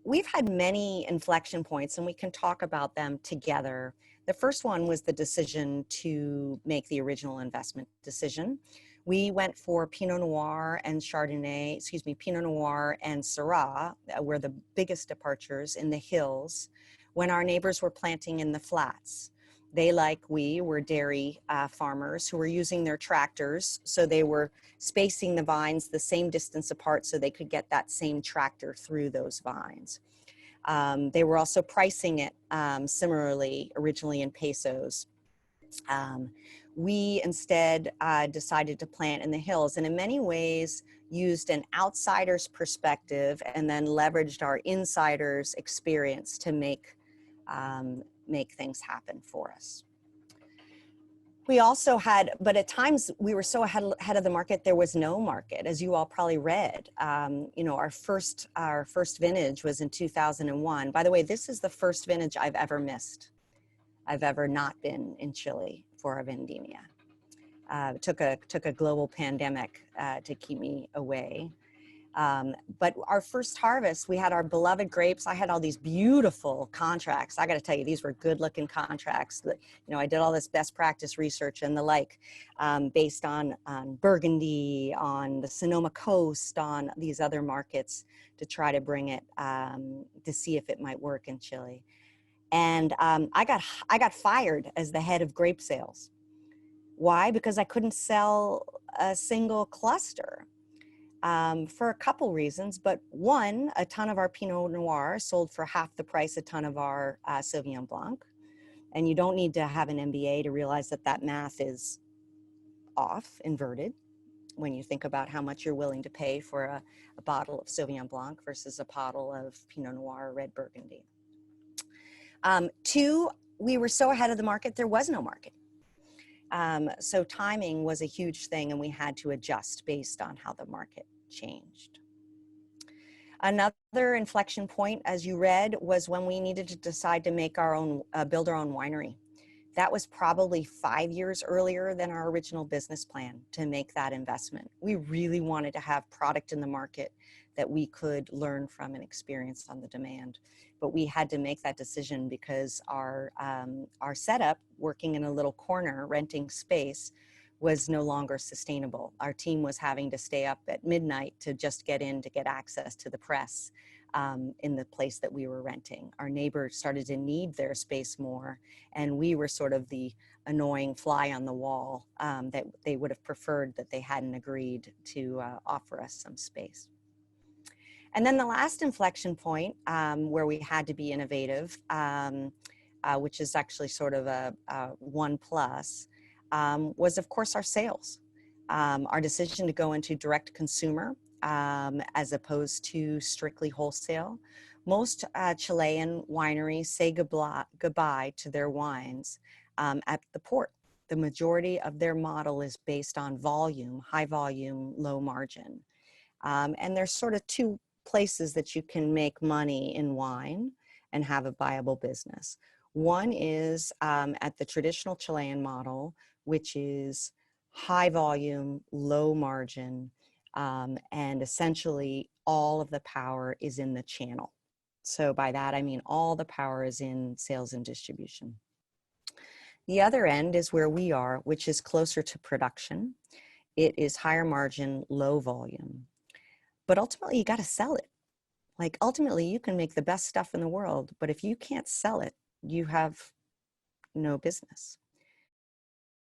we've had many inflection points and we can talk about them together. The first one was the decision to make the original investment decision. We went for Pinot Noir and Chardonnay, excuse me, Pinot Noir and Syrah were the biggest departures in the hills when our neighbors were planting in the flats. They, like we, were dairy farmers who were using their tractors, so they were spacing the vines the same distance apart so they could get that same tractor through those vines. They were also pricing it similarly, originally in pesos. We instead decided to plant in the hills, and in many ways used an outsider's perspective and then leveraged our insider's experience to make things happen for us. We also had, but at times we were so ahead of the market, there was no market, as you all probably read. You know, our first vintage was in 2001. By the way, this is the first vintage I've ever missed. I've ever not been in Chile for a vendimia. It took a global pandemic to keep me away. But our first harvest, we had our beloved grapes. I had all these beautiful contracts. I got to tell you, these were good looking contracts. You know, I did all this best practice research and the like, based on Burgundy, on the Sonoma coast, on these other markets to try to bring it, to see if it might work in Chile. And I got fired as the head of grape sales. Why? Because I couldn't sell a single cluster. For a couple reasons, but one, a ton of our Pinot Noir sold for half the price a ton of our Sauvignon Blanc. And you don't need to have an MBA to realize that that math is off, inverted, when you think about how much you're willing to pay for a bottle of Sauvignon Blanc versus a bottle of Pinot Noir or red Burgundy. Two, we were so ahead of the market, there was no market. So timing was a huge thing, and we had to adjust based on how the market changed. Another inflection point, as you read, was when we needed to decide to make our own, build our own winery. That was probably 5 years earlier than our original business plan to make that investment. We really wanted to have product in the market that we could learn from and experience on the demand. But we had to make that decision because our setup, working in a little corner, renting space, was no longer sustainable. Our team was having to stay up at midnight to just get in to get access to the press in the place that we were renting. Our neighbors started to need their space more, and we were sort of the annoying fly on the wall that they would have preferred that they hadn't agreed to offer us some space. And then the last inflection point where we had to be innovative, which is actually sort of a 1+, was of course our sales. Our decision to go into direct consumer as opposed to strictly wholesale. Most Chilean wineries say goodbye to their wines at the port. The majority of their model is based on volume, high volume, low margin. And there's sort of two places that you can make money in wine and have a viable business. One is at the traditional Chilean model, which is high volume, low margin, and essentially all of the power is in the channel. So by that, I mean all the power is in sales and distribution. The other end is where we are, which is closer to production. It is higher margin, low volume. But ultimately, you got to sell it. Like ultimately, you can make the best stuff in the world, but if you can't sell it, you have no business.